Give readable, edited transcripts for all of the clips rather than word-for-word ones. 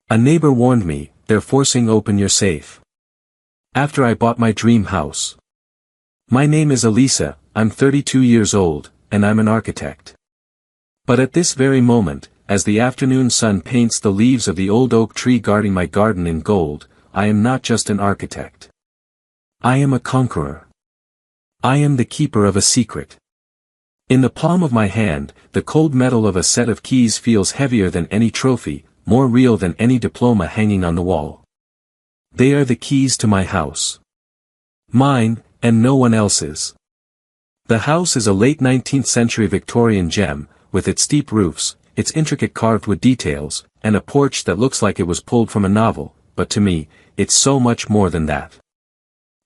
A neighbor warned me, "They're forcing open your safe." After I bought my dream house. My name is Elisa, I'm 32 years old, and I'm an architect. But at this very moment, as the afternoon sun paints the leaves of the old oak tree guarding my garden in gold, I am not just an architect. I am a conqueror. I am the keeper of a secret. In the palm of my hand, the cold metal of a set of keys feels heavier than any trophy, more real than any diploma hanging on the wall. They are the keys to my house. Mine, and no one else's. The house is a late 19th century Victorian gem, with its steep roofs, its intricate carved wood details, and a porch that looks like it was pulled from a novel, but to me, it's so much more than that.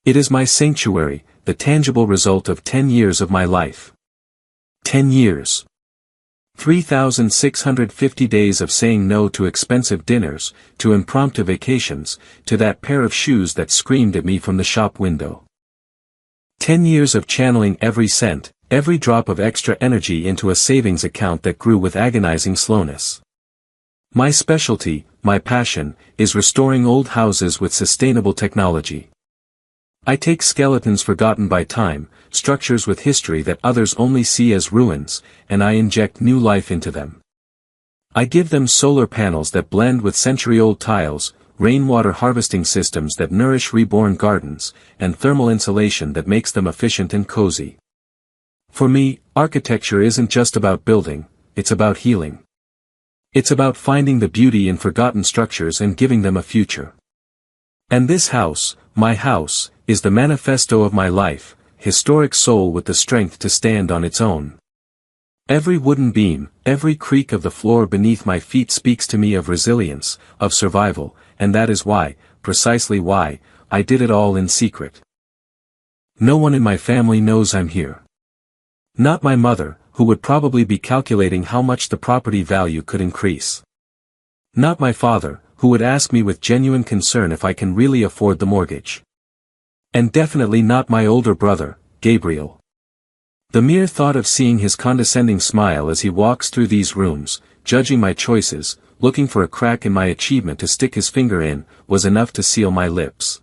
It is my sanctuary, the tangible result of 10 years of my life. 10 years. 3,650 days of saying no to expensive dinners, to impromptu vacations, to that pair of shoes that screamed at me from the shop window. 10 years of channeling every cent, every drop of extra energy into a savings account that grew with agonizing slowness. My specialty, my passion, is restoring old houses with sustainable technology. I take skeletons forgotten by time, structures with history that others only see as ruins, and I inject new life into them. I give them solar panels that blend with century-old tiles, rainwater harvesting systems that nourish reborn gardens, and thermal insulation that makes them efficient and cozy. For me, architecture isn't just about building, it's about healing. It's about finding the beauty in forgotten structures and giving them a future. And this house, my house, is the manifesto of my life, historic soul with the strength to stand on its own. Every wooden beam, every creak of the floor beneath my feet speaks to me of resilience, of survival, and that is why, precisely why, I did it all in secret. No one in my family knows I'm here. Not my mother, who would probably be calculating how much the property value could increase. Not my father, who would ask me with genuine concern if I can really afford the mortgage. And definitely not my older brother, Gabriel. The mere thought of seeing his condescending smile as he walks through these rooms, judging my choices, looking for a crack in my achievement to stick his finger in, was enough to seal my lips.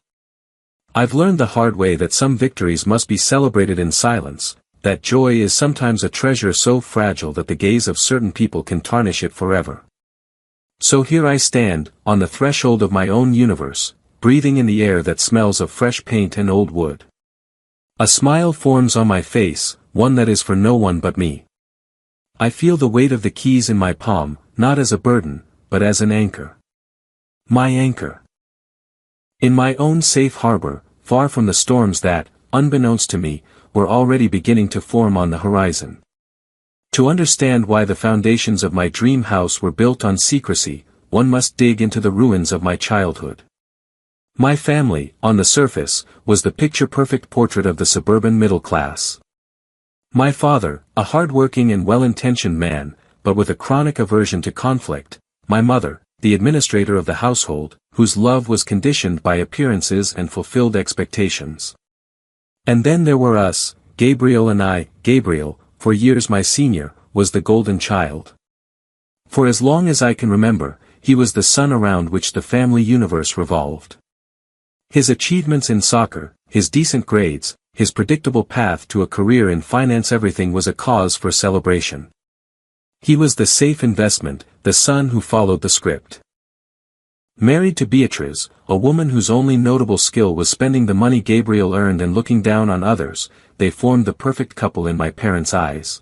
I've learned the hard way that some victories must be celebrated in silence, that joy is sometimes a treasure so fragile that the gaze of certain people can tarnish it forever. So here I stand, on the threshold of my own universe, breathing in the air that smells of fresh paint and old wood. A smile forms on my face, one that is for no one but me. I feel the weight of the keys in my palm, not as a burden, but as an anchor. My anchor. In my own safe harbor, far from the storms that, unbeknownst to me, were already beginning to form on the horizon. To understand why the foundations of my dream house were built on secrecy, one must dig into the ruins of my childhood. My family, on the surface, was the picture-perfect portrait of the suburban middle class. My father, a hard-working and well-intentioned man, but with a chronic aversion to conflict. My mother, the administrator of the household, whose love was conditioned by appearances and fulfilled expectations. And then there were us, Gabriel and I. Gabriel, for years my senior, was the golden child. For as long as I can remember, he was the sun around which the family universe revolved. His achievements in soccer, his decent grades, his predictable path to a career in finance, everything was a cause for celebration. He was the safe investment, the son who followed the script. Married to Beatrice, a woman whose only notable skill was spending the money Gabriel earned and looking down on others, they formed the perfect couple in my parents' eyes.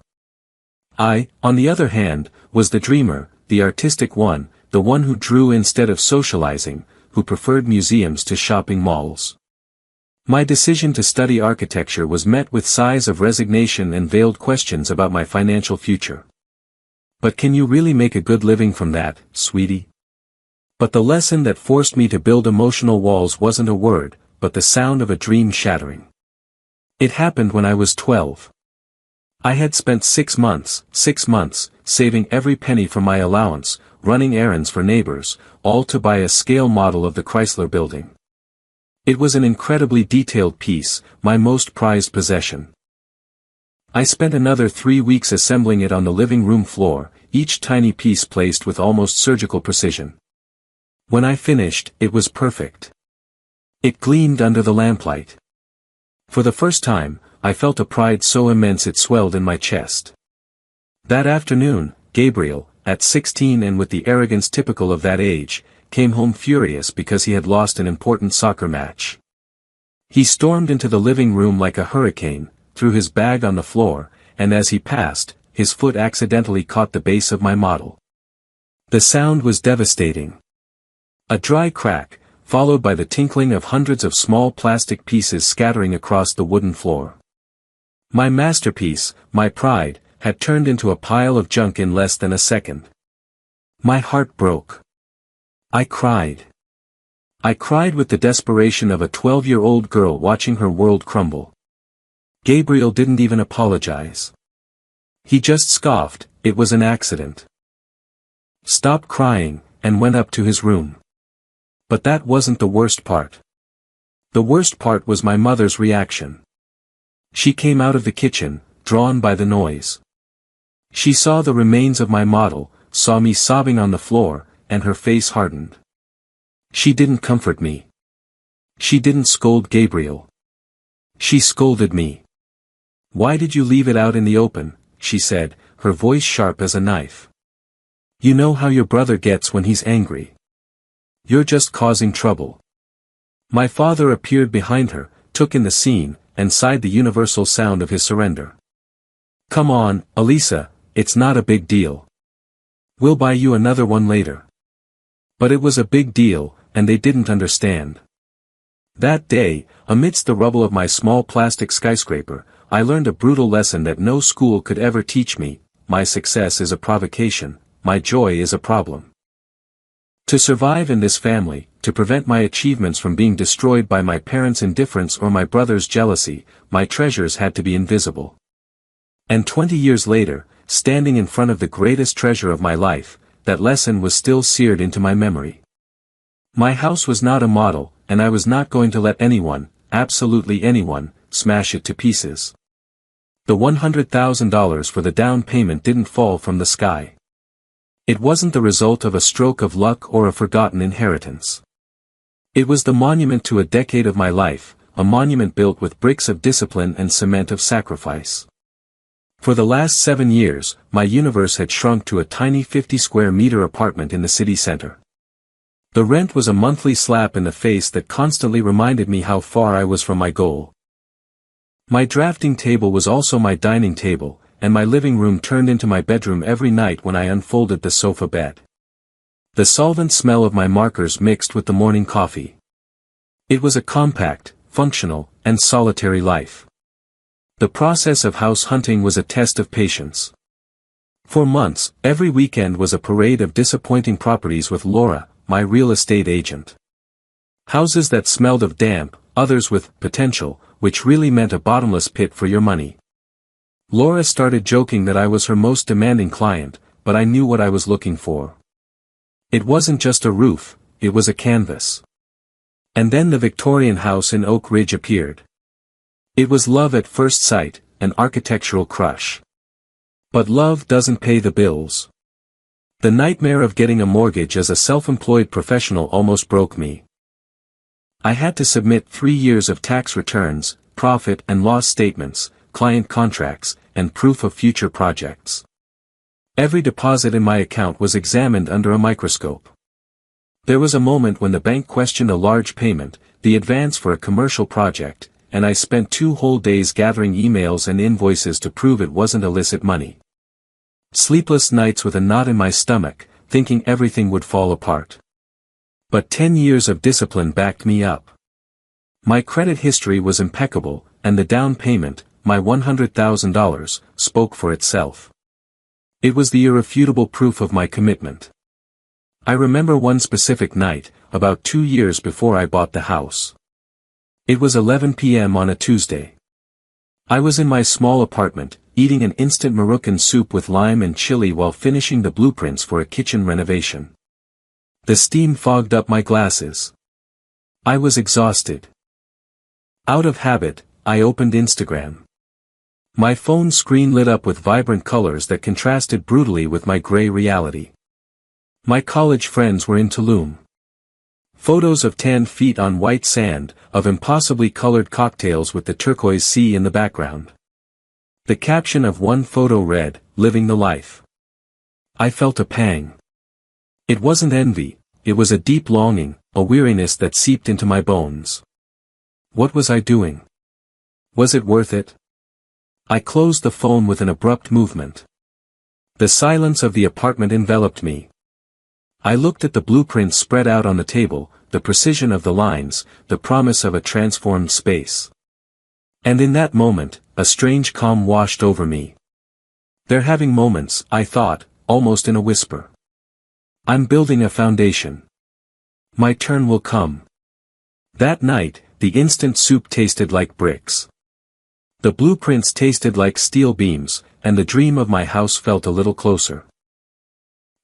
I, on the other hand, was the dreamer, the artistic one, the one who drew instead of socializing, who preferred museums to shopping malls. My decision to study architecture was met with sighs of resignation and veiled questions about my financial future. But can you really make a good living from that, sweetie? But the lesson that forced me to build emotional walls wasn't a word, but the sound of a dream shattering. It happened when I was 12. I had spent 6 months, saving every penny from my allowance, running errands for neighbors, all to buy a scale model of the Chrysler Building. It was an incredibly detailed piece, my most prized possession. I spent another 3 weeks assembling it on the living room floor, each tiny piece placed with almost surgical precision. When I finished, it was perfect. It gleamed under the lamplight. For the first time, I felt a pride so immense it swelled in my chest. That afternoon, Gabriel, at 16 and with the arrogance typical of that age, came home furious because he had lost an important soccer match. He stormed into the living room like a hurricane, threw his bag on the floor, and as he passed, his foot accidentally caught the base of my model. The sound was devastating. A dry crack, followed by the tinkling of hundreds of small plastic pieces scattering across the wooden floor. My masterpiece, my pride, had turned into a pile of junk in less than a second. My heart broke. I cried. I cried with the desperation of a 12-year-old girl watching her world crumble. Gabriel didn't even apologize. He just scoffed, it was an accident. Stopped crying, and went up to his room. But that wasn't the worst part. The worst part was my mother's reaction. She came out of the kitchen, drawn by the noise. She saw the remains of my model, saw me sobbing on the floor, and her face hardened. She didn't comfort me. She didn't scold Gabriel. She scolded me. "Why did you leave it out in the open?" she said, her voice sharp as a knife. "You know how your brother gets when he's angry. You're just causing trouble." My father appeared behind her, took in the scene, and sighed the universal sound of his surrender. "Come on, Elisa, it's not a big deal. We'll buy you another one later." But it was a big deal, and they didn't understand. That day, amidst the rubble of my small plastic skyscraper, I learned a brutal lesson that no school could ever teach me: my success is a provocation, my joy is a problem. To survive in this family, to prevent my achievements from being destroyed by my parents' indifference or my brother's jealousy, my treasures had to be invisible. And 20 years later, standing in front of the greatest treasure of my life, that lesson was still seared into my memory. My house was not a model, and I was not going to let anyone, absolutely anyone, smash it to pieces. The $100,000 for the down payment didn't fall from the sky. It wasn't the result of a stroke of luck or a forgotten inheritance. It was the monument to a decade of my life, a monument built with bricks of discipline and cement of sacrifice. For the last 7 years, my universe had shrunk to a tiny 50-square-meter apartment in the city center. The rent was a monthly slap in the face that constantly reminded me how far I was from my goal. My drafting table was also my dining table, and my living room turned into my bedroom every night when I unfolded the sofa bed. The solvent smell of my markers mixed with the morning coffee. It was a compact, functional, and solitary life. The process of house hunting was a test of patience. For months, every weekend was a parade of disappointing properties with Laura, my real estate agent. Houses that smelled of damp, others with potential, which really meant a bottomless pit for your money. Laura started joking that I was her most demanding client, but I knew what I was looking for. It wasn't just a roof, it was a canvas. And then the Victorian house in Oak Ridge appeared. It was love at first sight, an architectural crush. But love doesn't pay the bills. The nightmare of getting a mortgage as a self-employed professional almost broke me. I had to submit 3 years of tax returns, profit and loss statements, client contracts, and proof of future projects. Every deposit in my account was examined under a microscope. There was a moment when the bank questioned a large payment, the advance for a commercial project, and I spent 2 whole days gathering emails and invoices to prove it wasn't illicit money. Sleepless nights with a knot in my stomach, thinking everything would fall apart. But 10 years of discipline backed me up. My credit history was impeccable, and the down payment, my $100,000, spoke for itself. It was the irrefutable proof of my commitment. I remember one specific night, about 2 years before I bought the house. It was 11 p.m. on a Tuesday. I was in my small apartment, eating an instant Moroccan soup with lime and chili while finishing the blueprints for a kitchen renovation. The steam fogged up my glasses. I was exhausted. Out of habit, I opened Instagram. My phone screen lit up with vibrant colors that contrasted brutally with my gray reality. My college friends were in Tulum. Photos of tanned feet on white sand, of impossibly colored cocktails with the turquoise sea in the background. The caption of one photo read, "Living the life." I felt a pang. It wasn't envy, it was a deep longing, a weariness that seeped into my bones. What was I doing? Was it worth it? I closed the phone with an abrupt movement. The silence of the apartment enveloped me. I looked at the blueprints spread out on the table, the precision of the lines, the promise of a transformed space. And in that moment, a strange calm washed over me. They're having moments, I thought, almost in a whisper. I'm building a foundation. My turn will come. That night, the instant soup tasted like bricks. The blueprints tasted like steel beams, and the dream of my house felt a little closer.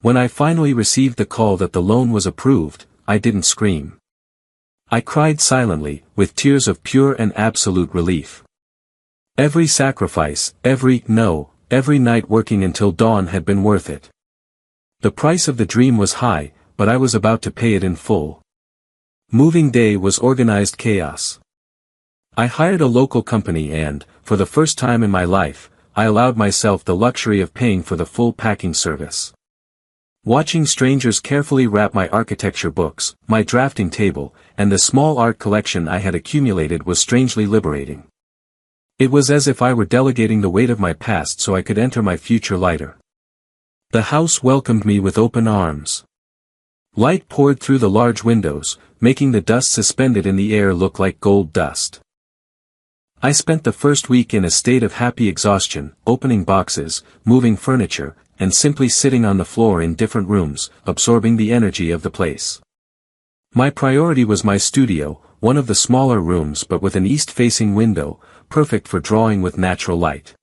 When I finally received the call that the loan was approved, I didn't scream. I cried silently, with tears of pure and absolute relief. Every sacrifice, every night working until dawn had been worth it. The price of the dream was high, but I was about to pay it in full. Moving day was organized chaos. I hired a local company and, for the first time in my life, I allowed myself the luxury of paying for the full packing service. Watching strangers carefully wrap my architecture books, my drafting table, and the small art collection I had accumulated was strangely liberating. It was as if I were delegating the weight of my past so I could enter my future lighter. The house welcomed me with open arms. Light poured through the large windows, making the dust suspended in the air look like gold dust. I spent the first week in a state of happy exhaustion, opening boxes, moving furniture, and simply sitting on the floor in different rooms, absorbing the energy of the place. My priority was my studio, one of the smaller rooms but with an east-facing window, perfect for drawing with natural light.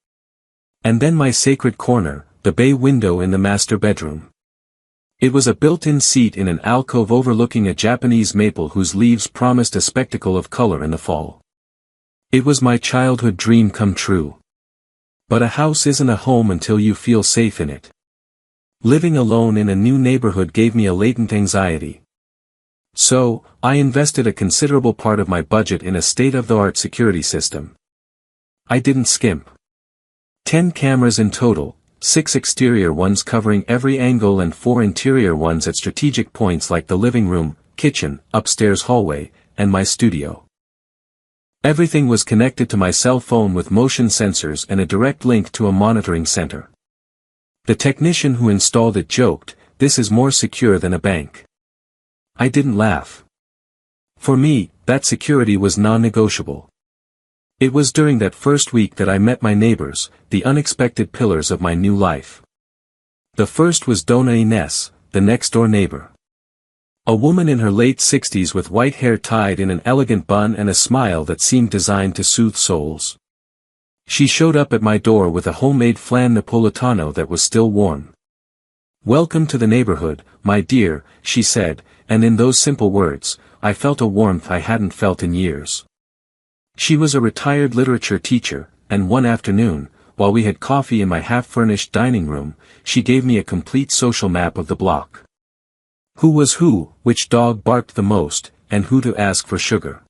And then my sacred corner, the bay window in the master bedroom. It was a built-in seat in an alcove overlooking a Japanese maple whose leaves promised a spectacle of color in the fall. It was my childhood dream come true. But a house isn't a home until you feel safe in it. Living alone in a new neighborhood gave me a latent anxiety. So, I invested a considerable part of my budget in a state-of-the-art security system. I didn't skimp. 10 cameras in total, 6 exterior ones covering every angle and 4 interior ones at strategic points like the living room, kitchen, upstairs hallway, and my studio. Everything was connected to my cell phone with motion sensors and a direct link to a monitoring center. The technician who installed it joked, "This is more secure than a bank." I didn't laugh. For me, that security was non-negotiable. It was during that first week that I met my neighbors, the unexpected pillars of my new life. The first was Dona Ines, the next-door neighbor. A woman in her late 60s with white hair tied in an elegant bun and a smile that seemed designed to soothe souls. She showed up at my door with a homemade flan napolitano that was still warm. "Welcome to the neighborhood, my dear," she said, and in those simple words, I felt a warmth I hadn't felt in years. She was a retired literature teacher, and one afternoon, while we had coffee in my half-furnished dining room, she gave me a complete social map of the block. Who was who, which dog barked the most, and who to ask for sugar.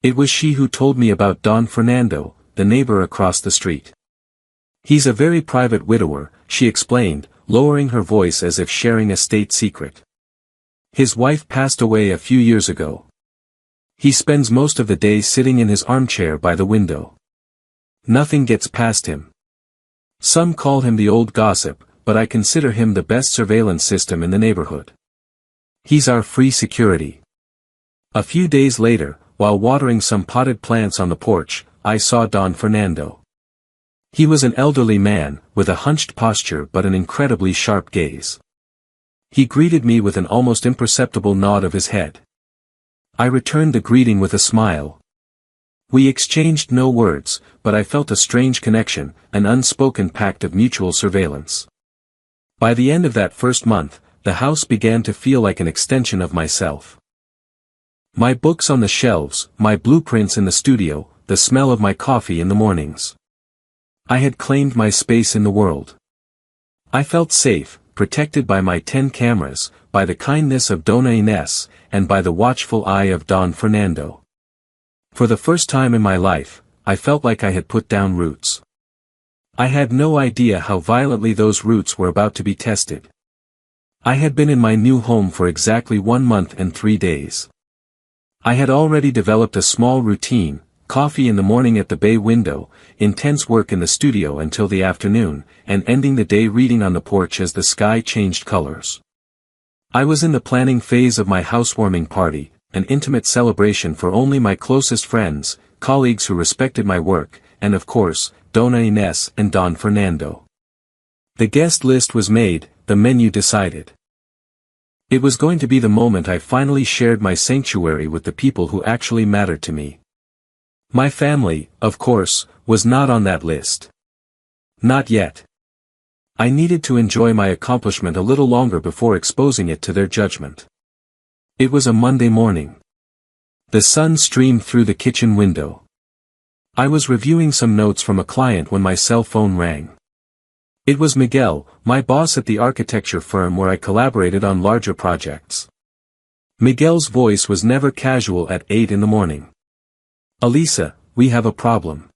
It was she who told me about Don Fernando, the neighbor across the street. "He's a very private widower," she explained, lowering her voice as if sharing a state secret. "His wife passed away a few years ago. He spends most of the day sitting in his armchair by the window. Nothing gets past him. Some call him the old gossip, but I consider him the best surveillance system in the neighborhood. He's our free security." A few days later, while watering some potted plants on the porch, I saw Don Fernando. He was an elderly man, with a hunched posture but an incredibly sharp gaze. He greeted me with an almost imperceptible nod of his head. I returned the greeting with a smile. We exchanged no words, but I felt a strange connection, an unspoken pact of mutual surveillance. By the end of that first month, the house began to feel like an extension of myself. My books on the shelves, my blueprints in the studio, the smell of my coffee in the mornings. I had claimed my space in the world. I felt safe, protected by my 10 cameras, by the kindness of Dona Ines, and by the watchful eye of Don Fernando. For the first time in my life, I felt like I had put down roots. I had no idea how violently those roots were about to be tested. I had been in my new home for exactly 1 month and 3 days. I had already developed a small routine: coffee in the morning at the bay window, intense work in the studio until the afternoon, and ending the day reading on the porch as the sky changed colors. I was in the planning phase of my housewarming party, an intimate celebration for only my closest friends, colleagues who respected my work, and of course, Dona Ines and Don Fernando. The guest list was made, the menu decided. It was going to be the moment I finally shared my sanctuary with the people who actually mattered to me. My family, of course, was not on that list. Not yet. I needed to enjoy my accomplishment a little longer before exposing it to their judgment. It was a Monday morning. The sun streamed through the kitchen window. I was reviewing some notes from a client when my cell phone rang. It was Miguel, my boss at the architecture firm where I collaborated on larger projects. Miguel's voice was never casual at 8 in the morning. "Elisa, we have a problem."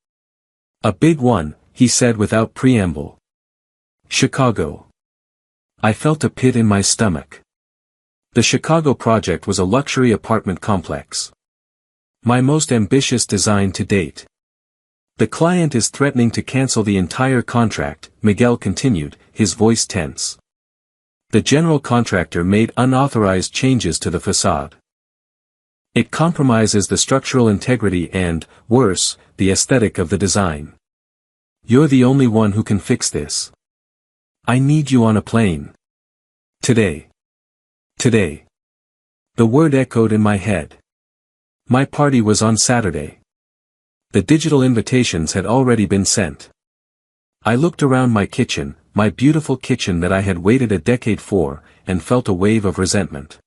"A big one," he said without preamble. "Chicago." I felt a pit in my stomach. The Chicago project was a luxury apartment complex. My most ambitious design to date. "The client is threatening to cancel the entire contract," Miguel continued, his voice tense. "The general contractor made unauthorized changes to the facade. It compromises the structural integrity and, worse, the aesthetic of the design. You're the only one who can fix this. I need you on a plane. Today. Today." The word echoed in my head. My party was on Saturday. The digital invitations had already been sent. I looked around my kitchen, my beautiful kitchen that I had waited a decade for, and felt a wave of resentment.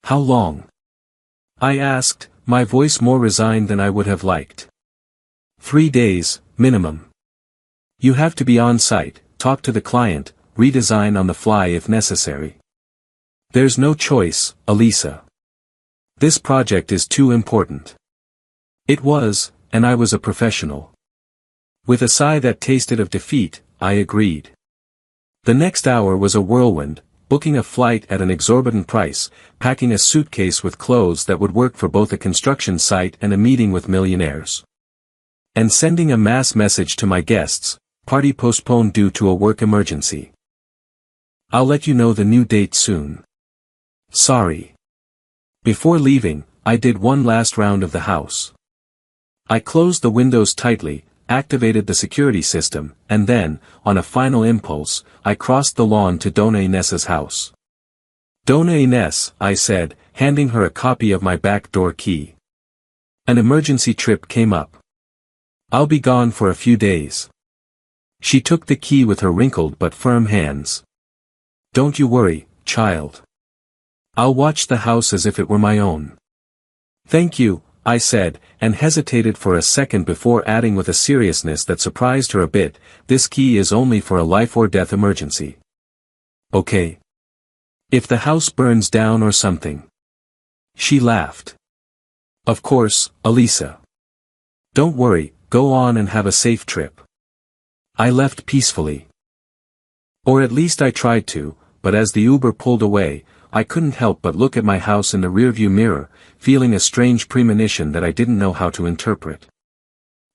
"How long?" I asked, my voice more resigned than I would have liked. 3 days, minimum. You have to be on site, talk to the client, redesign on the fly if necessary. There's no choice, Elisa. This project is too important. It was, and I was a professional. With a sigh that tasted of defeat, I agreed. The next hour was a whirlwind, booking a flight at an exorbitant price, packing a suitcase with clothes that would work for both a construction site and a meeting with millionaires. And sending a mass message to my guests: party postponed due to a work emergency. I'll let you know the new date soon. Sorry. Before leaving, I did one last round of the house. I closed the windows tightly, activated the security system, and then, on a final impulse, I crossed the lawn to Dona Ines's house. "Dona Ines," I said, handing her a copy of my back door key. "An emergency trip came up. I'll be gone for a few days." She took the key with her wrinkled but firm hands. "Don't you worry, child. I'll watch the house as if it were my own." "Thank you," I said, and hesitated for a second before adding with a seriousness that surprised her a bit, "This key is only for a life-or-death emergency." "Okay. If the house burns down or something." She laughed. "Of course, Elisa. Don't worry, go on and have a safe trip." I left peacefully. Or at least I tried to, but as the Uber pulled away, I couldn't help but look at my house in the rearview mirror, feeling a strange premonition that I didn't know how to interpret.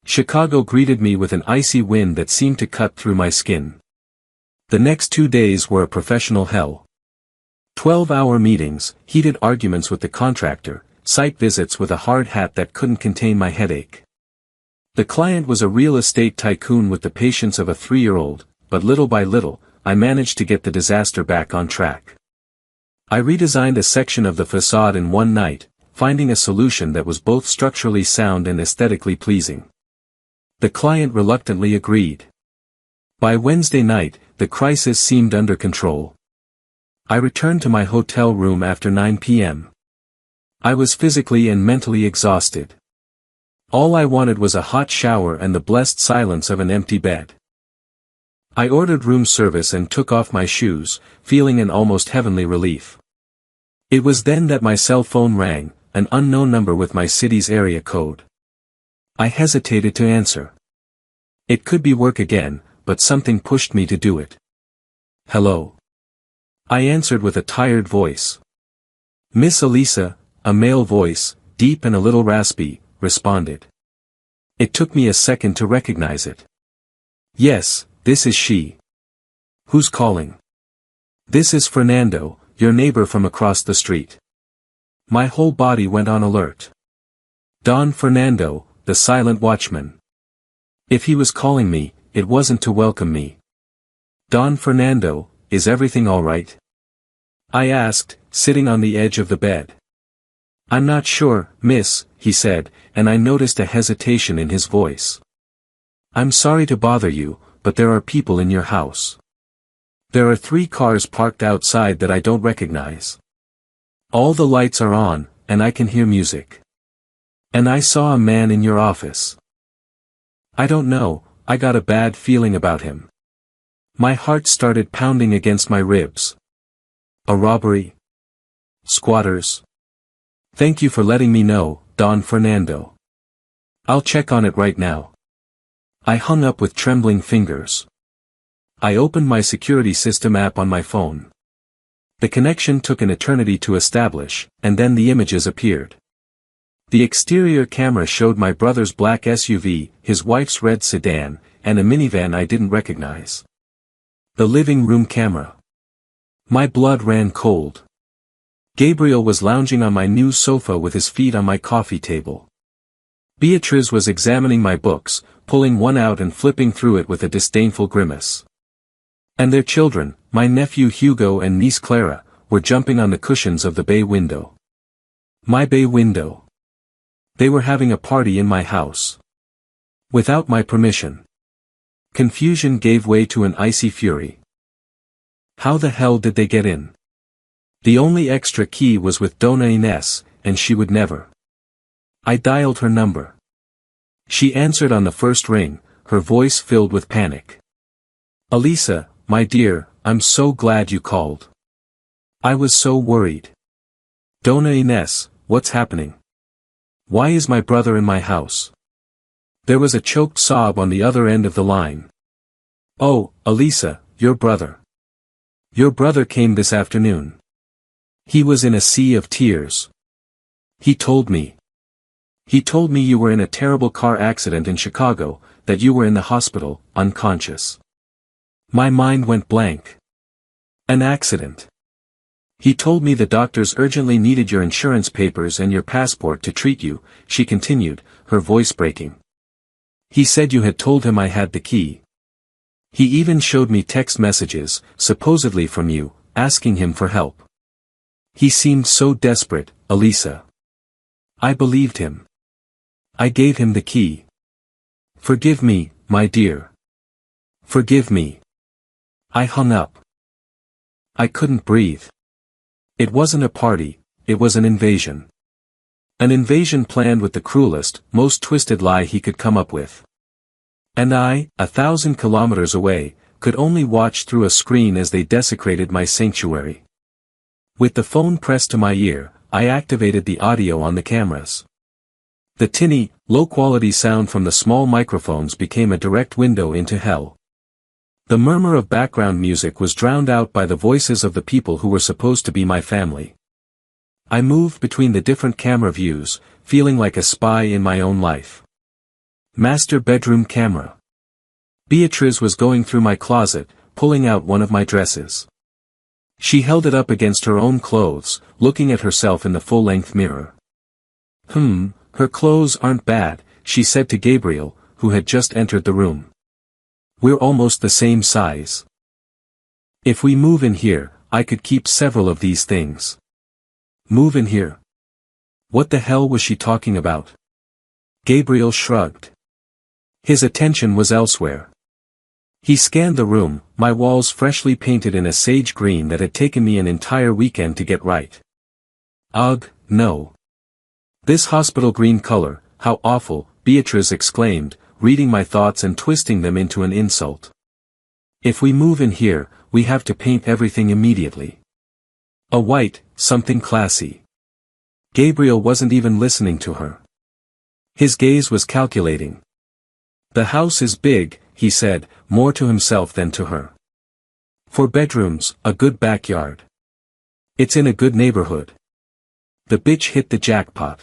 Chicago greeted me with an icy wind that seemed to cut through my skin. The next 2 days were a professional hell. 12-hour meetings, heated arguments with the contractor, site visits with a hard hat that couldn't contain my headache. The client was a real estate tycoon with the patience of a 3-year-old, but little by little, I managed to get the disaster back on track. I redesigned a section of the facade in one night, finding a solution that was both structurally sound and aesthetically pleasing. The client reluctantly agreed. By Wednesday night, the crisis seemed under control. I returned to my hotel room after 9 p.m. I was physically and mentally exhausted. All I wanted was a hot shower and the blessed silence of an empty bed. I ordered room service and took off my shoes, feeling an almost heavenly relief. It was then that my cell phone rang, an unknown number with my city's area code. I hesitated to answer. It could be work again, but something pushed me to do it. Hello. I answered with a tired voice. Miss Elisa, a male voice, deep and a little raspy, responded. It took me a second to recognize it. Yes, this is she. Who's calling? This is Fernando, your neighbor from across the street. My whole body went on alert. Don Fernando, the silent watchman. If he was calling me, it wasn't to welcome me. Don Fernando, is everything all right? I asked, sitting on the edge of the bed. I'm not sure, miss, he said, and I noticed a hesitation in his voice. I'm sorry to bother you, but there are people in your house. There are 3 cars parked outside that I don't recognize. All the lights are on, and I can hear music. And I saw a man in your office. I don't know, I got a bad feeling about him. My heart started pounding against my ribs. A robbery? Squatters? Thank you for letting me know, Don Fernando. I'll check on it right now. I hung up with trembling fingers. I opened my security system app on my phone. The connection took an eternity to establish, and then the images appeared. The exterior camera showed my brother's black SUV, his wife's red sedan, and a minivan I didn't recognize. The living room camera. My blood ran cold. Gabriel was lounging on my new sofa with his feet on my coffee table. Beatriz was examining my books, pulling one out and flipping through it with a disdainful grimace. And their children, my nephew Hugo and niece Clara, were jumping on the cushions of the bay window. My bay window. They were having a party in my house. Without my permission. Confusion gave way to an icy fury. How the hell did they get in? The only extra key was with Dona Ines, and she would never. I dialed her number. She answered on the first ring, her voice filled with panic. Elisa, my dear, I'm so glad you called. I was so worried. Dona Ines, what's happening? Why is my brother in my house? There was a choked sob on the other end of the line. Oh, Elisa, your brother. Your brother came this afternoon. He was in a sea of tears. He told me. He told me you were in a terrible car accident in Chicago, that you were in the hospital, unconscious. My mind went blank. An accident. He told me the doctors urgently needed your insurance papers and your passport to treat you, she continued, her voice breaking. He said you had told him I had the key. He even showed me text messages, supposedly from you, asking him for help. He seemed so desperate, Elisa. I believed him. I gave him the key. Forgive me, my dear. Forgive me. I hung up. I couldn't breathe. It wasn't a party, it was an invasion. An invasion planned with the cruelest, most twisted lie he could come up with. And I, 1,000 kilometers away, could only watch through a screen as they desecrated my sanctuary. With the phone pressed to my ear, I activated the audio on the cameras. The tinny, low-quality sound from the small microphones became a direct window into hell. The murmur of background music was drowned out by the voices of the people who were supposed to be my family. I moved between the different camera views, feeling like a spy in my own life. Master bedroom camera. Beatriz was going through my closet, pulling out one of my dresses. She held it up against her own clothes, looking at herself in the full-length mirror. Her clothes aren't bad, she said to Gabriel, who had just entered the room. We're almost the same size. If we move in here, I could keep several of these things. Move in here? What the hell was she talking about? Gabriel shrugged. His attention was elsewhere. He scanned the room, my walls freshly painted in a sage green that had taken me an entire weekend to get right. Ugh, no. This hospital green color, how awful, Beatriz exclaimed, reading my thoughts and twisting them into an insult. If we move in here, we have to paint everything immediately. A white, something classy. Gabriel wasn't even listening to her. His gaze was calculating. The house is big, he said, more to himself than to her. 4 bedrooms, a good backyard. It's in a good neighborhood. The bitch hit the jackpot.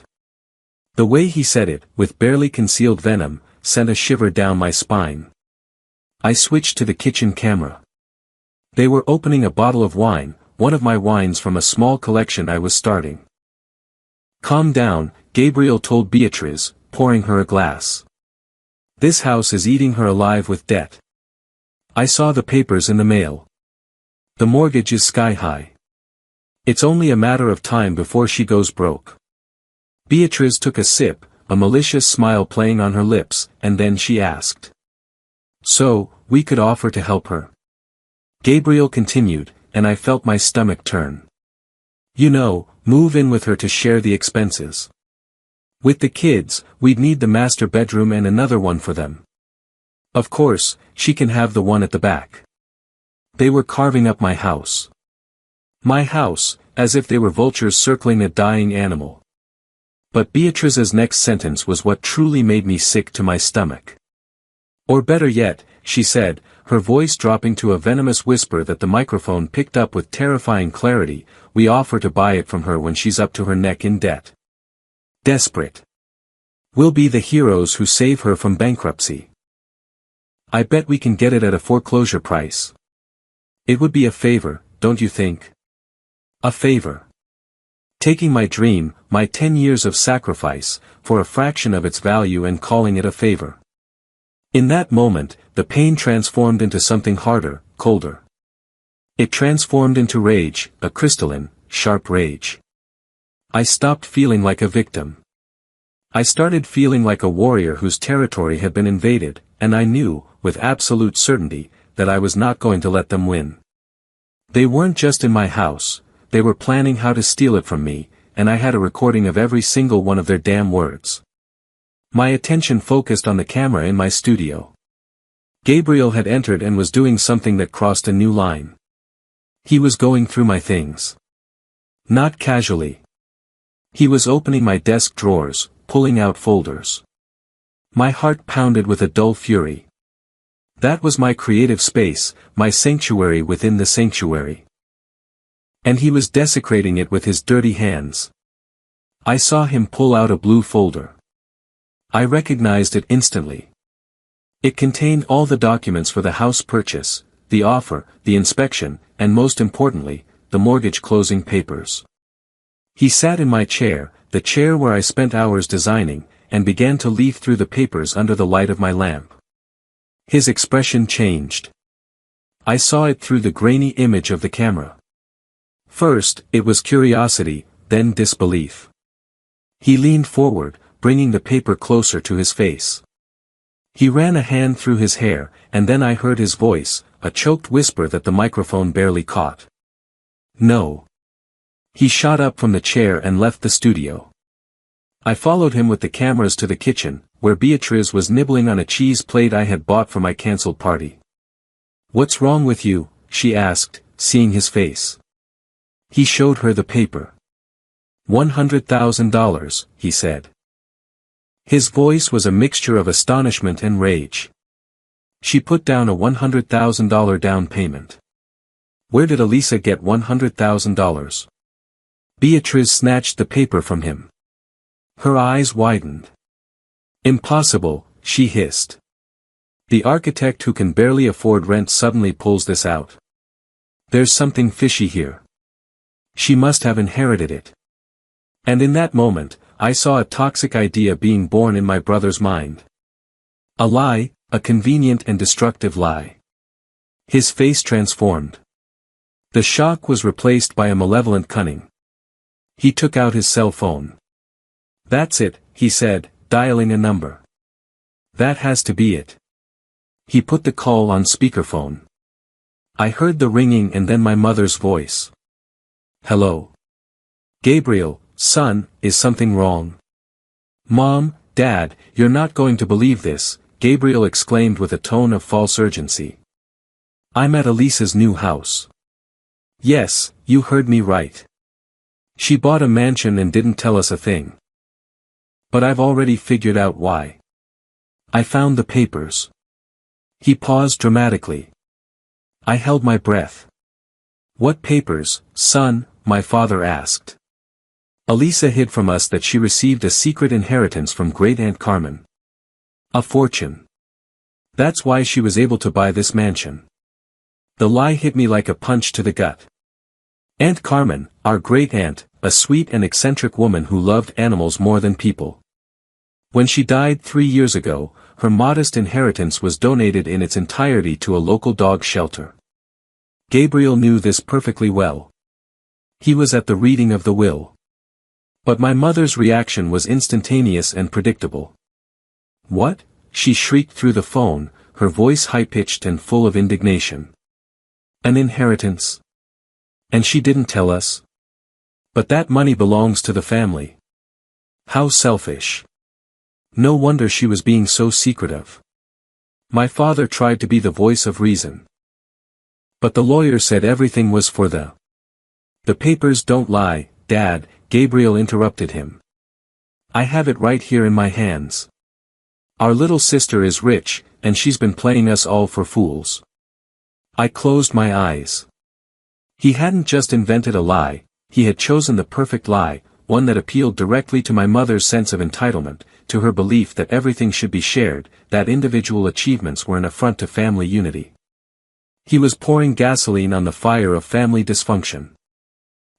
The way he said it, with barely concealed venom, sent a shiver down my spine. I switched to the kitchen camera. They were opening a bottle of wine, one of my wines from a small collection I was starting. Calm down, Gabriel told Beatrice, pouring her a glass. This house is eating her alive with debt. I saw the papers in the mail. The mortgage is sky high. It's only a matter of time before she goes broke. Beatrice took a sip, a malicious smile playing on her lips, and then she asked. So, we could offer to help her. Gabriel continued, and I felt my stomach turn. You know, move in with her to share the expenses. With the kids, we'd need the master bedroom and another one for them. Of course, she can have the one at the back. They were carving up my house. My house, as if they were vultures circling a dying animal. But Beatrice's next sentence was what truly made me sick to my stomach. Or better yet, she said, her voice dropping to a venomous whisper that the microphone picked up with terrifying clarity, we offer to buy it from her when she's up to her neck in debt. Desperate. We'll be the heroes who save her from bankruptcy. I bet we can get it at a foreclosure price. It would be a favor, don't you think? A favor. Taking my dream, my 10 years of sacrifice, for a fraction of its value and calling it a favor. In that moment, the pain transformed into something harder, colder. It transformed into rage, a crystalline, sharp rage. I stopped feeling like a victim. I started feeling like a warrior whose territory had been invaded, and I knew, with absolute certainty, that I was not going to let them win. They weren't just in my house, they were planning how to steal it from me, and I had a recording of every single one of their damn words. My attention focused on the camera in my studio. Gabriel had entered and was doing something that crossed a new line. He was going through my things. Not casually. He was opening my desk drawers, pulling out folders. My heart pounded with a dull fury. That was my creative space, my sanctuary within the sanctuary. And he was desecrating it with his dirty hands. I saw him pull out a blue folder. I recognized it instantly. It contained all the documents for the house purchase, the offer, the inspection, and most importantly, the mortgage closing papers. He sat in my chair, the chair where I spent hours designing, and began to leaf through the papers under the light of my lamp. His expression changed. I saw it through the grainy image of the camera. First, it was curiosity, then disbelief. He leaned forward, bringing the paper closer to his face. He ran a hand through his hair, and then I heard his voice, a choked whisper that the microphone barely caught. No. He shot up from the chair and left the studio. I followed him with the cameras to the kitchen, where Beatrice was nibbling on a cheese plate I had bought for my cancelled party. What's wrong with you? She asked, seeing his face. He showed her the paper. $100,000, he said. His voice was a mixture of astonishment and rage. She put down a $100,000 down payment. Where did Elisa get $100,000? Beatrice snatched the paper from him. Her eyes widened. Impossible, she hissed. The architect who can barely afford rent suddenly pulls this out. There's something fishy here. She must have inherited it. And in that moment, I saw a toxic idea being born in my brother's mind. A lie, a convenient and destructive lie. His face transformed. The shock was replaced by a malevolent cunning. He took out his cell phone. That's it, he said, dialing a number. That has to be it. He put the call on speakerphone. I heard the ringing and then my mother's voice. Hello. Gabriel, son, is something wrong? Mom, Dad, you're not going to believe this, Gabriel exclaimed with a tone of false urgency. I'm at Elisa's new house. Yes, you heard me right. She bought a mansion and didn't tell us a thing. But I've already figured out why. I found the papers. He paused dramatically. I held my breath. What papers, son? My father asked. Elisa hid from us that she received a secret inheritance from Great-Aunt Carmen. A fortune. That's why she was able to buy this mansion. The lie hit me like a punch to the gut. Aunt Carmen, our great-aunt, a sweet and eccentric woman who loved animals more than people. When she died 3 years ago, her modest inheritance was donated in its entirety to a local dog shelter. Gabriel knew this perfectly well. He was at the reading of the will. But my mother's reaction was instantaneous and predictable. What? She shrieked through the phone, her voice high-pitched and full of indignation. An inheritance? And she didn't tell us? But that money belongs to the family. How selfish. No wonder she was being so secretive. My father tried to be the voice of reason. But the lawyer said everything was for the papers don't lie, Dad, Gabriel interrupted him. I have it right here in my hands. Our little sister is rich, and she's been playing us all for fools. I closed my eyes. He hadn't just invented a lie, he had chosen the perfect lie, one that appealed directly to my mother's sense of entitlement, to her belief that everything should be shared, that individual achievements were an affront to family unity. He was pouring gasoline on the fire of family dysfunction.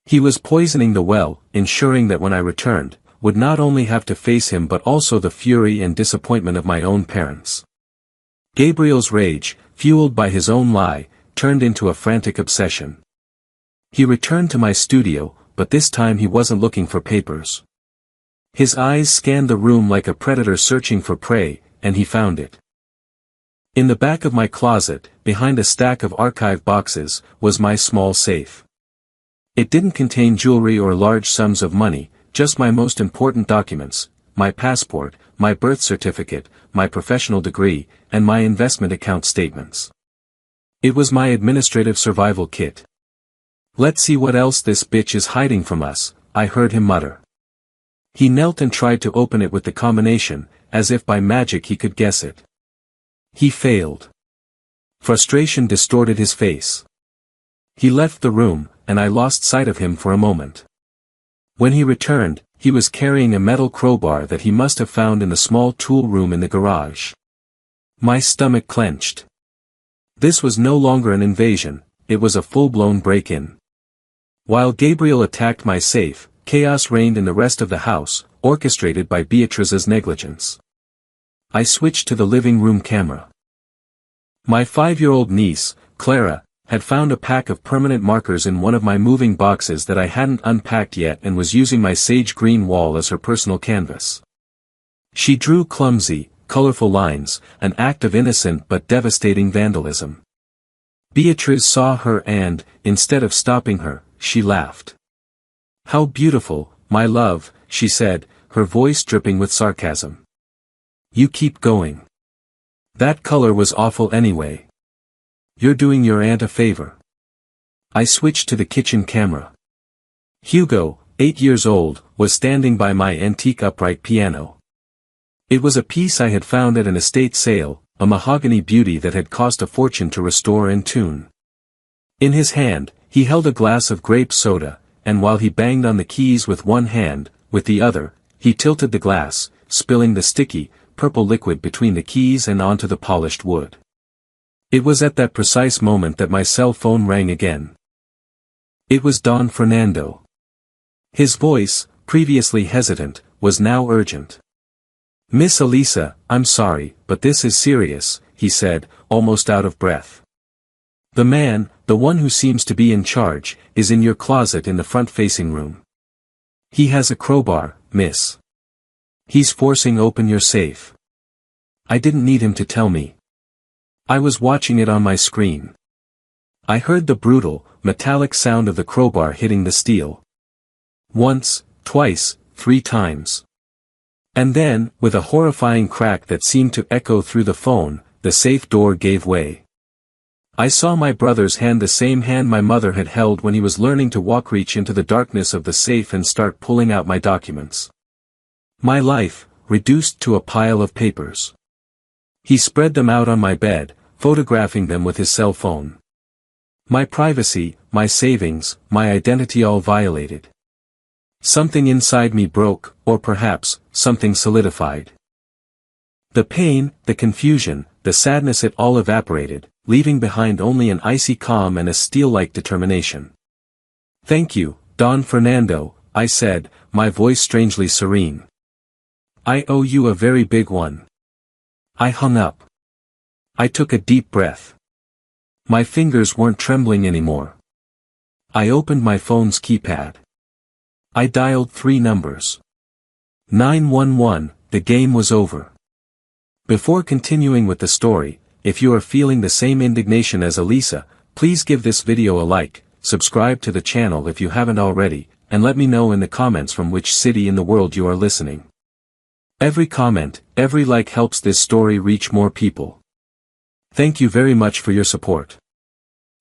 He was poisoning the well, ensuring that when I returned, would not only have to face him but also the fury and disappointment of my own parents. Gabriel's rage, fueled by his own lie, turned into a frantic obsession. He returned to my studio, but this time he wasn't looking for papers. His eyes scanned the room like a predator searching for prey, and he found it. In the back of my closet, behind a stack of archive boxes, was my small safe. It didn't contain jewelry or large sums of money, just my most important documents, my passport, my birth certificate, my professional degree, and my investment account statements. It was my administrative survival kit. Let's see what else this bitch is hiding from us, I heard him mutter. He knelt and tried to open it with the combination, as if by magic he could guess it. He failed. Frustration distorted his face. He left the room, and I lost sight of him for a moment. When he returned, he was carrying a metal crowbar that he must have found in the small tool room in the garage. My stomach clenched. This was no longer an invasion, it was a full-blown break-in. While Gabriel attacked my safe, chaos reigned in the rest of the house, orchestrated by Beatrice's negligence. I switched to the living room camera. My 5-year-old niece, Clara, had found a pack of permanent markers in one of my moving boxes that I hadn't unpacked yet and was using my sage green wall as her personal canvas. She drew clumsy, colorful lines, an act of innocent but devastating vandalism. Beatrice saw her and, instead of stopping her, she laughed. How beautiful, my love, she said, her voice dripping with sarcasm. You keep going. That color was awful anyway. You're doing your aunt a favor. I switched to the kitchen camera. Hugo, 8 years old, was standing by my antique upright piano. It was a piece I had found at an estate sale, a mahogany beauty that had cost a fortune to restore and tune. In his hand, he held a glass of grape soda, and while he banged on the keys with one hand, with the other, he tilted the glass, spilling the sticky, purple liquid between the keys and onto the polished wood. It was at that precise moment that my cell phone rang again. It was Don Fernando. His voice, previously hesitant, was now urgent. Miss Elisa, I'm sorry, but this is serious, he said, almost out of breath. The man, the one who seems to be in charge, is in your closet in the front-facing room. He has a crowbar, miss. He's forcing open your safe. I didn't need him to tell me. I was watching it on my screen. I heard the brutal, metallic sound of the crowbar hitting the steel. Once, twice, 3 times. And then, with a horrifying crack that seemed to echo through the phone, the safe door gave way. I saw my brother's hand, the same hand my mother had held when he was learning to walk, reach into the darkness of the safe and start pulling out my documents. My life, reduced to a pile of papers. He spread them out on my bed, photographing them with his cell phone. My privacy, my savings, my identity all violated. Something inside me broke, or perhaps, something solidified. The pain, the confusion, the sadness, it all evaporated, leaving behind only an icy calm and a steel-like determination. "Thank you, Don Fernando," I said, my voice strangely serene. "I owe you a very big one." I hung up. I took a deep breath. My fingers weren't trembling anymore. I opened my phone's keypad. I dialed 3 numbers. 911, the game was over. Before continuing with the story, if you are feeling the same indignation as Elisa, please give this video a like, subscribe to the channel if you haven't already, and let me know in the comments from which city in the world you are listening. Every comment, every like helps this story reach more people. Thank you very much for your support.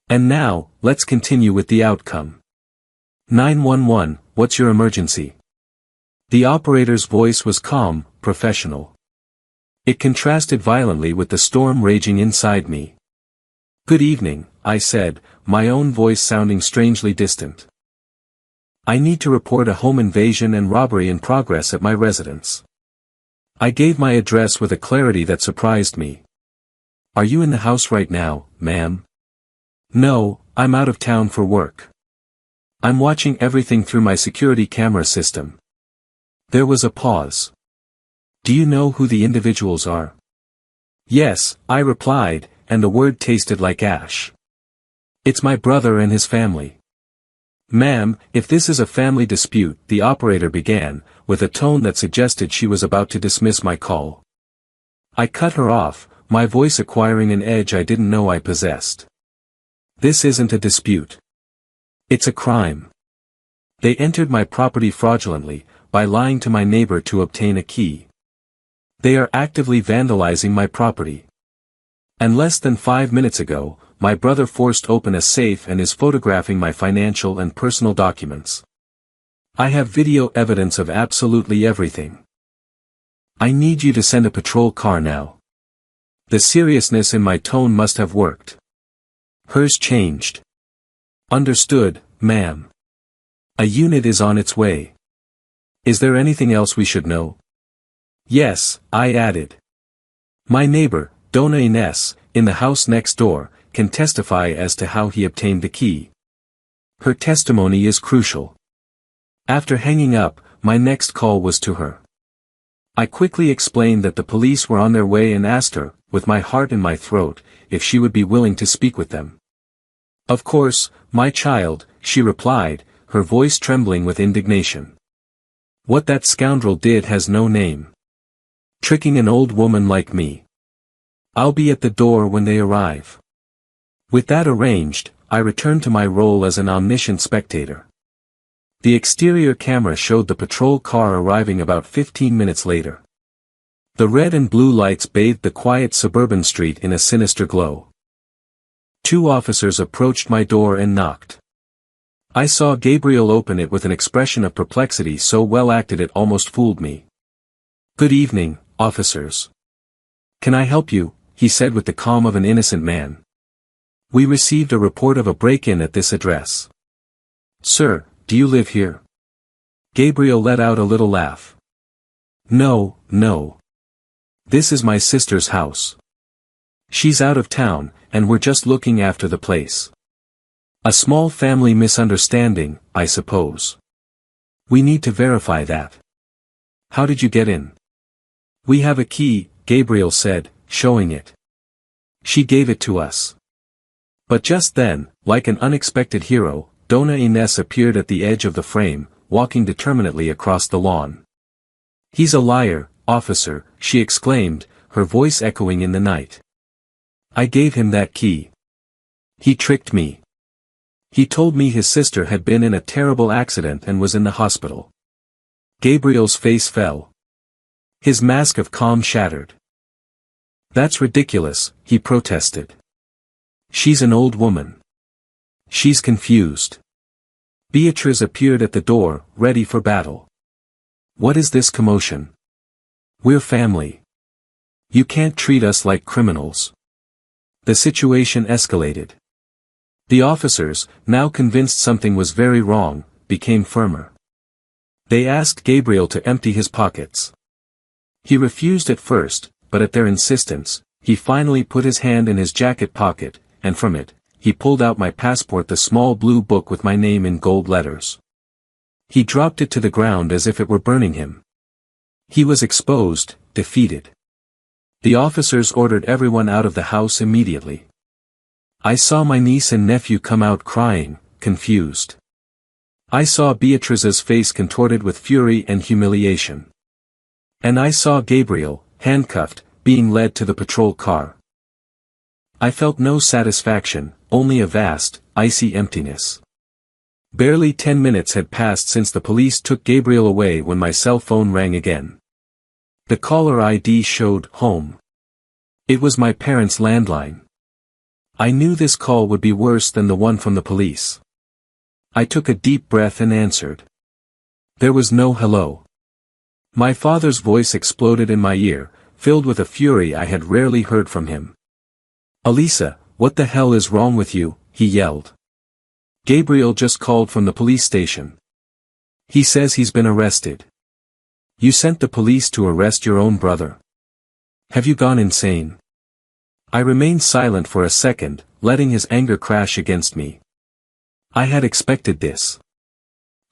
And now, let's continue with the outcome. 911, what's your emergency? The operator's voice was calm, professional. It contrasted violently with the storm raging inside me. "Good evening," I said, my own voice sounding strangely distant. "I need to report a home invasion and robbery in progress at my residence." I gave my address with a clarity that surprised me. "Are you in the house right now, ma'am?" "No, I'm out of town for work. I'm watching everything through my security camera system." There was a pause. "Do you know who the individuals are?" "Yes," I replied, and the word tasted like ash. "It's my brother and his family." "Ma'am, if this is a family dispute," the operator began, with a tone that suggested she was about to dismiss my call. I cut her off, my voice acquiring an edge I didn't know I possessed. "This isn't a dispute. It's a crime. They entered my property fraudulently, by lying to my neighbor to obtain a key. They are actively vandalizing my property. And less than 5 minutes ago, my brother forced open a safe and is photographing my financial and personal documents. I have video evidence of absolutely everything. I need you to send a patrol car now." The seriousness in my tone must have worked. Hers changed. "Understood, ma'am. A unit is on its way. Is there anything else we should know?" "Yes," I added. "My neighbor, Donna Ines, in the house next door, can testify as to how he obtained the key. Her testimony is crucial." After hanging up, my next call was to her. I quickly explained that the police were on their way and asked her, with my heart in my throat, if she would be willing to speak with them. "Of course, my child," she replied, her voice trembling with indignation. "What that scoundrel did has no name. Tricking an old woman like me. I'll be at the door when they arrive." With that arranged, I returned to my role as an omniscient spectator. The exterior camera showed the patrol car arriving about 15 minutes later. The red and blue lights bathed the quiet suburban street in a sinister glow. 2 officers approached my door and knocked. I saw Gabriel open it with an expression of perplexity so well acted it almost fooled me. "Good evening, officers. Can I help you?" he said with the calm of an innocent man. "We received a report of a break-in at this address." "Sir, do you live here?" Gabriel let out a little laugh. No. This is my sister's house. She's out of town, and we're just looking after the place. A small family misunderstanding, I suppose. We need to verify that. How did you get in?" "We have a key," Gabriel said, showing it. "She gave it to us." But just then, like an unexpected hero, Donna Ines appeared at the edge of the frame, walking determinedly across the lawn. "He's a liar, officer," she exclaimed, her voice echoing in the night. "I gave him that key. He tricked me. He told me his sister had been in a terrible accident and was in the hospital." Gabriel's face fell. His mask of calm shattered. "That's ridiculous," he protested. She's an old woman. She's confused. Beatrice appeared at the door, ready for battle. What is this commotion? We're family. You can't treat us like criminals. The situation escalated. The officers, now convinced something was very wrong, became firmer. They asked Gabriel to empty his pockets. He refused at first, but at their insistence, he finally put his hand in his jacket pocket, and from it, he pulled out my passport, the small blue book with my name in gold letters. He dropped it to the ground as if it were burning him. He was exposed, defeated. The officers ordered everyone out of the house immediately. I saw my niece and nephew come out crying, confused. I saw Beatrice's face contorted with fury and humiliation. And I saw Gabriel, handcuffed, being led to the patrol car. I felt no satisfaction, only a vast, icy emptiness. Barely 10 minutes had passed since the police took Gabriel away when my cell phone rang again. The caller ID showed home. It was my parents' landline. I knew this call would be worse than the one from the police. I took a deep breath and answered. There was no hello. My father's voice exploded in my ear, filled with a fury I had rarely heard from him. Elisa, what the hell is wrong with you? He yelled. Gabriel just called from the police station. He says he's been arrested. You sent the police to arrest your own brother. Have you gone insane? I remained silent for a second, letting his anger crash against me. I had expected this.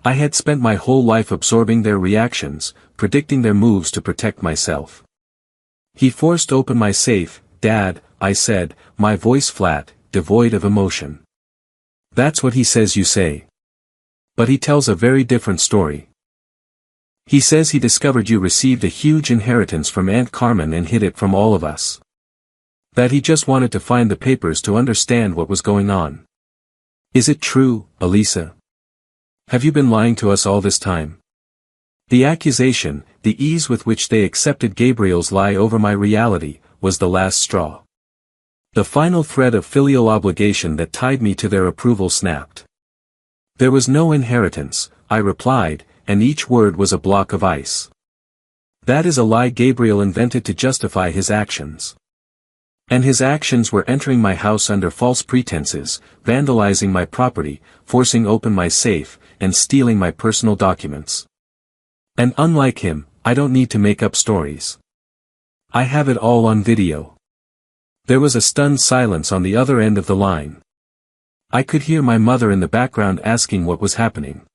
I had spent my whole life absorbing their reactions, predicting their moves to protect myself. He forced open my safe. Dad, I said, my voice flat, devoid of emotion. That's what he says you say. But he tells a very different story. He says he discovered you received a huge inheritance from Aunt Carmen and hid it from all of us. That he just wanted to find the papers to understand what was going on. Is it true, Elisa? Have you been lying to us all this time? The accusation, the ease with which they accepted Gabriel's lie over my reality, was the last straw. The final thread of filial obligation that tied me to their approval snapped. There was no inheritance, I replied, and each word was a block of ice. That is a lie Gabriel invented to justify his actions. And his actions were entering my house under false pretenses, vandalizing my property, forcing open my safe, and stealing my personal documents. And unlike him, I don't need to make up stories. I have it all on video. There was a stunned silence on the other end of the line. I could hear my mother in the background asking what was happening.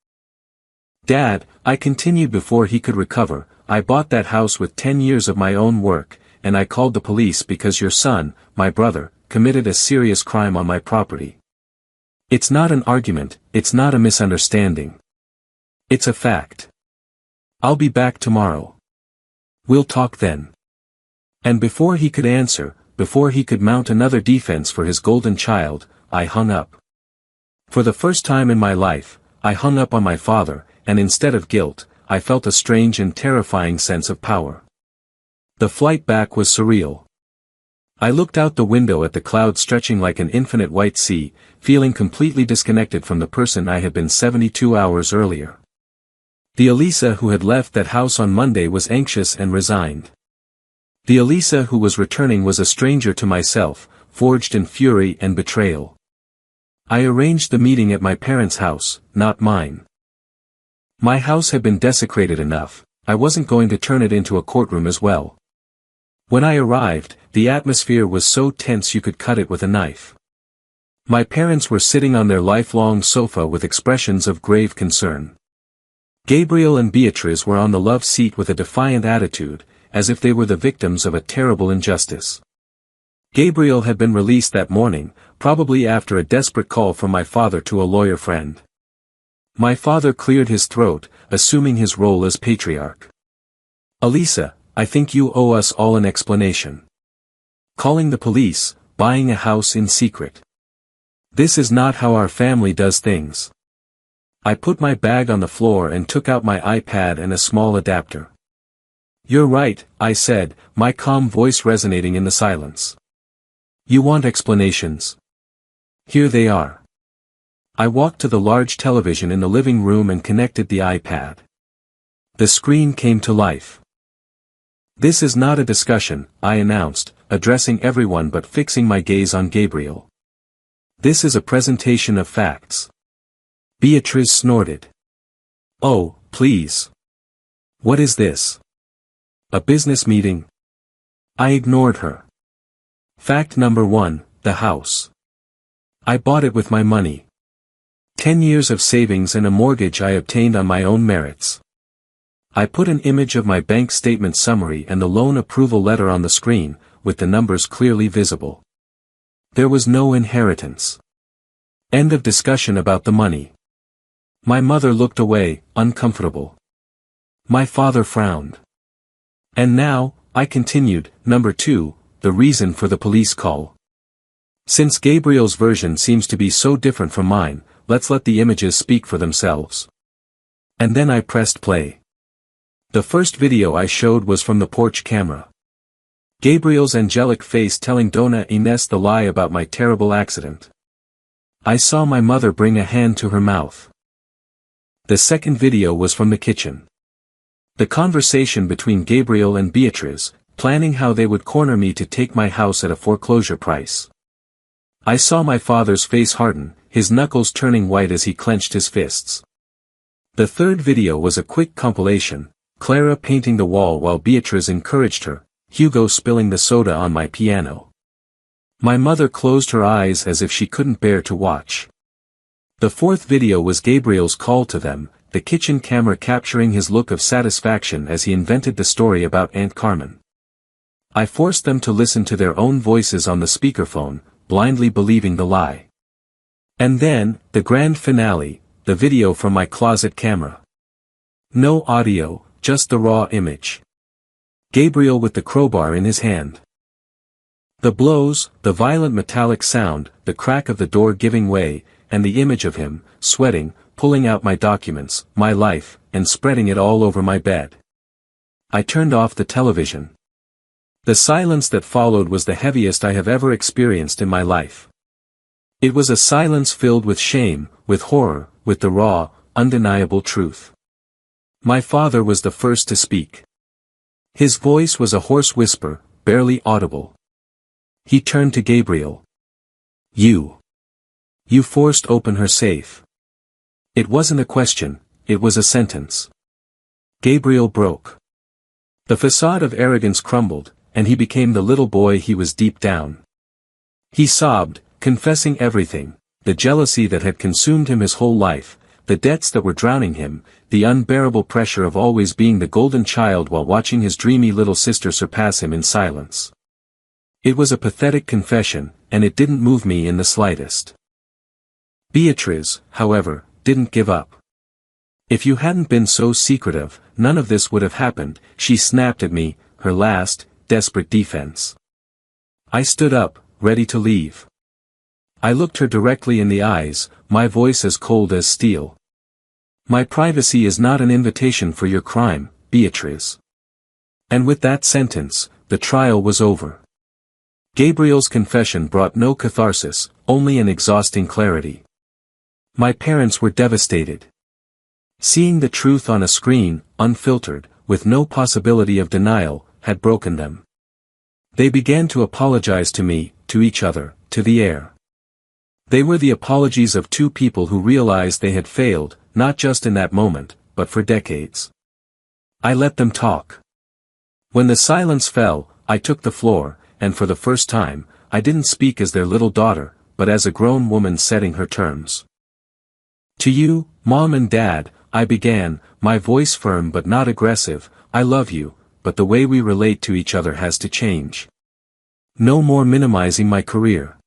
Dad, I continued before he could recover, I bought that house with 10 years of my own work, and I called the police because your son, my brother, committed a serious crime on my property. It's not an argument, it's not a misunderstanding. It's a fact. I'll be back tomorrow. We'll talk then. And before he could answer, before he could mount another defense for his golden child, I hung up. For the first time in my life, I hung up on my father, and instead of guilt, I felt a strange and terrifying sense of power. The flight back was surreal. I looked out the window at the clouds stretching like an infinite white sea, feeling completely disconnected from the person I had been 72 hours earlier. The Elisa who had left that house on Monday was anxious and resigned. The Elisa who was returning was a stranger to myself, forged in fury and betrayal. I arranged the meeting at my parents' house, not mine. My house had been desecrated enough, I wasn't going to turn it into a courtroom as well. When I arrived, the atmosphere was so tense you could cut it with a knife. My parents were sitting on their lifelong sofa with expressions of grave concern. Gabriel and Beatrice were on the love seat with a defiant attitude, as if they were the victims of a terrible injustice. Gabriel had been released that morning, probably after a desperate call from my father to a lawyer friend. My father cleared his throat, assuming his role as patriarch. Elisa, I think you owe us all an explanation. Calling the police, buying a house in secret. This is not how our family does things. I put my bag on the floor and took out my iPad and a small adapter. You're right, I said, my calm voice resonating in the silence. You want explanations? Here they are. I walked to the large television in the living room and connected the iPad. The screen came to life. This is not a discussion, I announced, addressing everyone but fixing my gaze on Gabriel. This is a presentation of facts. Beatrice snorted. Oh, please. What is this? A business meeting? I ignored her. Fact number 1, the house. I bought it with my money. 10 years of savings and a mortgage I obtained on my own merits. I put an image of my bank statement summary and the loan approval letter on the screen, with the numbers clearly visible. There was no inheritance. End of discussion about the money. My mother looked away, uncomfortable. My father frowned. And now, I continued, number 2, the reason for the police call. Since Gabriel's version seems to be so different from mine, let's let the images speak for themselves. And then I pressed play. The first video I showed was from the porch camera. Gabriel's angelic face telling Dona Ines the lie about my terrible accident. I saw my mother bring a hand to her mouth. The second video was from the kitchen. The conversation between Gabriel and Beatrice, planning how they would corner me to take my house at a foreclosure price. I saw my father's face harden, his knuckles turning white as he clenched his fists. The third video was a quick compilation, Clara painting the wall while Beatrice encouraged her, Hugo spilling the soda on my piano. My mother closed her eyes as if she couldn't bear to watch. The fourth video was Gabriel's call to them, the kitchen camera capturing his look of satisfaction as he invented the story about Aunt Carmen. I forced them to listen to their own voices on the speakerphone, blindly believing the lie. And then, the grand finale, the video from my closet camera. No audio, just the raw image. Gabriel with the crowbar in his hand. The blows, the violent metallic sound, the crack of the door giving way, and the image of him, sweating, pulling out my documents, my life, and spreading it all over my bed. I turned off the television. The silence that followed was the heaviest I have ever experienced in my life. It was a silence filled with shame, with horror, with the raw, undeniable truth. My father was the first to speak. His voice was a hoarse whisper, barely audible. He turned to Gabriel. You forced open her safe. It wasn't a question, it was a sentence. Gabriel broke. The facade of arrogance crumbled, and he became the little boy he was deep down. He sobbed, confessing everything, the jealousy that had consumed him his whole life, the debts that were drowning him, the unbearable pressure of always being the golden child while watching his dreamy little sister surpass him in silence. It was a pathetic confession, and it didn't move me in the slightest. Beatrice, however, didn't give up. If you hadn't been so secretive, none of this would have happened, she snapped at me, her last, desperate defense. I stood up, ready to leave. I looked her directly in the eyes, my voice as cold as steel. My privacy is not an invitation for your crime, Beatrice. And with that sentence, the trial was over. Gabriel's confession brought no catharsis, only an exhausting clarity. My parents were devastated. Seeing the truth on a screen, unfiltered, with no possibility of denial, had broken them. They began to apologize to me, to each other, to the air. They were the apologies of two people who realized they had failed, not just in that moment, but for decades. I let them talk. When the silence fell, I took the floor, and for the first time, I didn't speak as their little daughter, but as a grown woman setting her terms. To you, Mom and Dad, I began, my voice firm but not aggressive, I love you, but the way we relate to each other has to change. No more minimizing my career.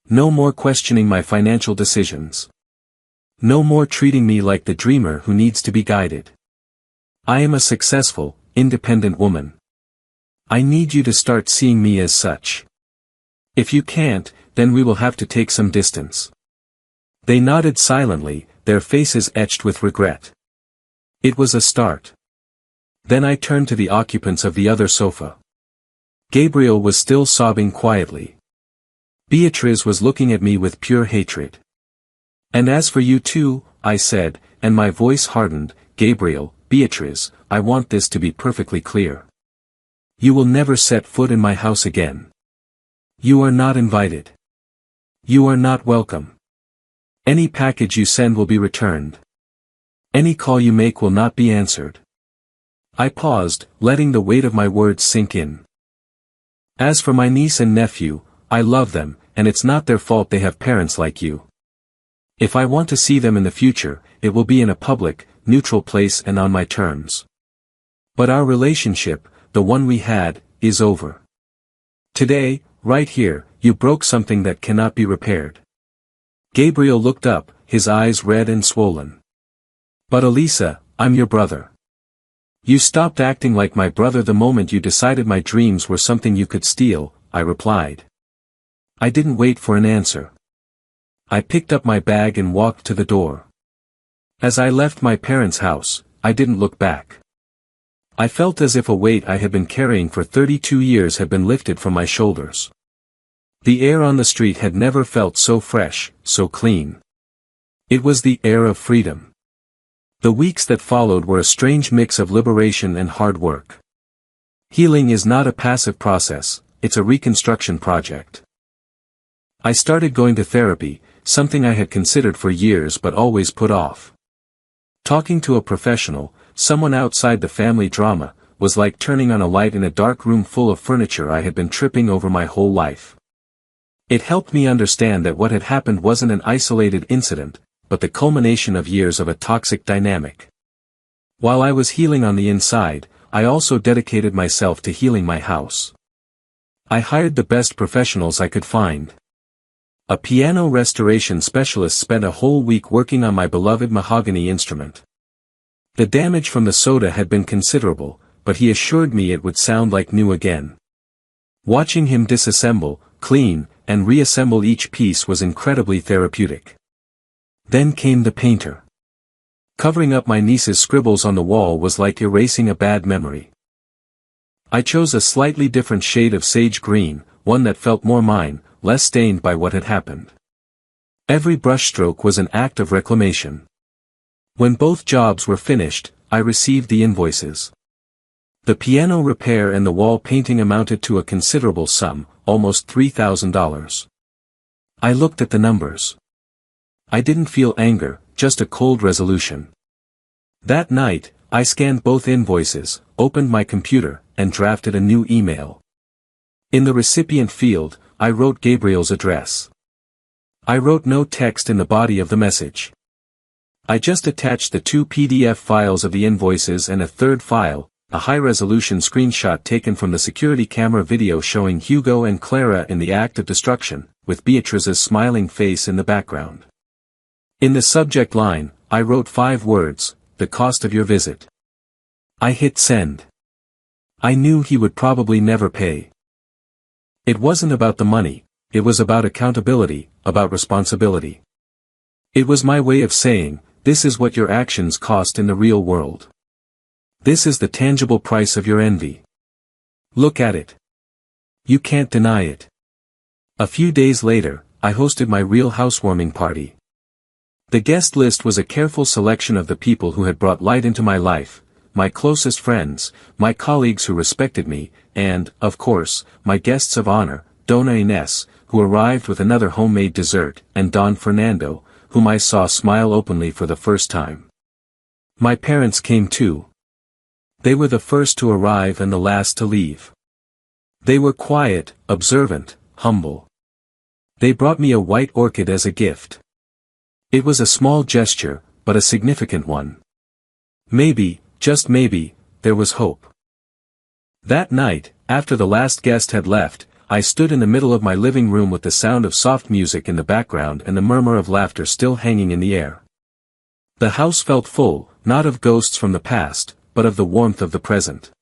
No more questioning my financial decisions. No more treating me like the dreamer who needs to be guided. I am a successful, independent woman. I need you to start seeing me as such. If you can't, then we will have to take some distance. They nodded silently, their faces etched with regret. It was a start. Then I turned to the occupants of the other sofa. Gabriel was still sobbing quietly. Beatriz was looking at me with pure hatred. And as for you too, I said, and my voice hardened, Gabriel, Beatriz, I want this to be perfectly clear. You will never set foot in my house again. You are not invited. You are not welcome. Any package you send will be returned. Any call you make will not be answered. I paused, letting the weight of my words sink in. As for my niece and nephew, I love them, and it's not their fault they have parents like you. If I want to see them in the future, it will be in a public, neutral place and on my terms. But our relationship, the one we had, is over. Today, right here, you broke something that cannot be repaired. Gabriel looked up, his eyes red and swollen. But Elisa, I'm your brother. You stopped acting like my brother the moment you decided my dreams were something you could steal, I replied. I didn't wait for an answer. I picked up my bag and walked to the door. As I left my parents' house, I didn't look back. I felt as if a weight I had been carrying for 32 years had been lifted from my shoulders. The air on the street had never felt so fresh, so clean. It was the air of freedom. The weeks that followed were a strange mix of liberation and hard work. Healing is not a passive process, it's a reconstruction project. I started going to therapy, something I had considered for years but always put off. Talking to a professional, someone outside the family drama, was like turning on a light in a dark room full of furniture I had been tripping over my whole life. It helped me understand that what had happened wasn't an isolated incident, but the culmination of years of a toxic dynamic. While I was healing on the inside, I also dedicated myself to healing my house. I hired the best professionals I could find. A piano restoration specialist spent a whole week working on my beloved mahogany instrument. The damage from the soda had been considerable, but he assured me it would sound like new again. Watching him disassemble, clean, and reassemble each piece was incredibly therapeutic. Then came the painter. Covering up my niece's scribbles on the wall was like erasing a bad memory. I chose a slightly different shade of sage green, one that felt more mine, less stained by what had happened. Every brushstroke was an act of reclamation. When both jobs were finished, I received the invoices. The piano repair and the wall painting amounted to a considerable sum, almost $3,000. I looked at the numbers. I didn't feel anger, just a cold resolution. That night, I scanned both invoices, opened my computer, and drafted a new email. In the recipient field, I wrote Gabriel's address. I wrote no text in the body of the message. I just attached the 2 PDF files of the invoices and a third file, a high-resolution screenshot taken from the security camera video showing Hugo and Clara in the act of destruction, with Beatriz's smiling face in the background. In the subject line, I wrote 5 words, the cost of your visit. I hit send. I knew he would probably never pay. It wasn't about the money, it was about accountability, about responsibility. It was my way of saying, this is what your actions cost in the real world. This is the tangible price of your envy. Look at it. You can't deny it. A few days later, I hosted my real housewarming party. The guest list was a careful selection of the people who had brought light into my life, my closest friends, my colleagues who respected me, and, of course, my guests of honor, Dona Inés, who arrived with another homemade dessert, and Don Fernando, whom I saw smile openly for the first time. My parents came too. They were the first to arrive and the last to leave. They were quiet, observant, humble. They brought me a white orchid as a gift. It was a small gesture, but a significant one. Maybe, just maybe, there was hope. That night, after the last guest had left, I stood in the middle of my living room with the sound of soft music in the background and the murmur of laughter still hanging in the air. The house felt full, not of ghosts from the past, but of the warmth of the present.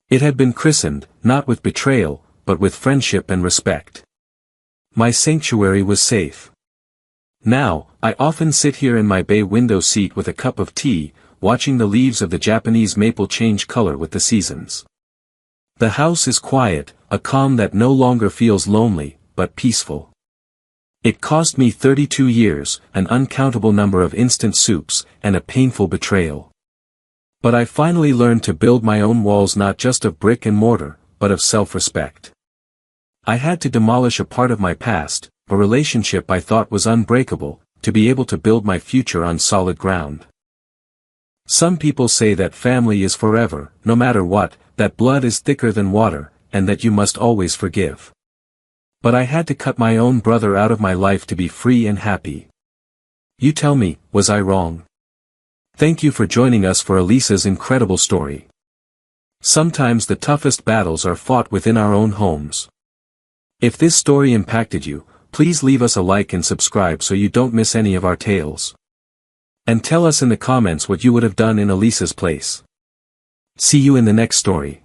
It had been christened, not with betrayal, but with friendship and respect. My sanctuary was safe. Now, I often sit here in my bay window seat with a cup of tea, watching the leaves of the Japanese maple change color with the seasons. The house is quiet, a calm that no longer feels lonely, but peaceful. It cost me 32 years, an uncountable number of instant soups, and a painful betrayal. But I finally learned to build my own walls, not just of brick and mortar, but of self-respect. I had to demolish a part of my past, a relationship I thought was unbreakable, to be able to build my future on solid ground. Some people say that family is forever, no matter what, that blood is thicker than water, and that you must always forgive. But I had to cut my own brother out of my life to be free and happy. You tell me, was I wrong? Thank you for joining us for Elisa's incredible story. Sometimes the toughest battles are fought within our own homes. If this story impacted you, please leave us a like and subscribe so you don't miss any of our tales. And tell us in the comments what you would have done in Elisa's place. See you in the next story.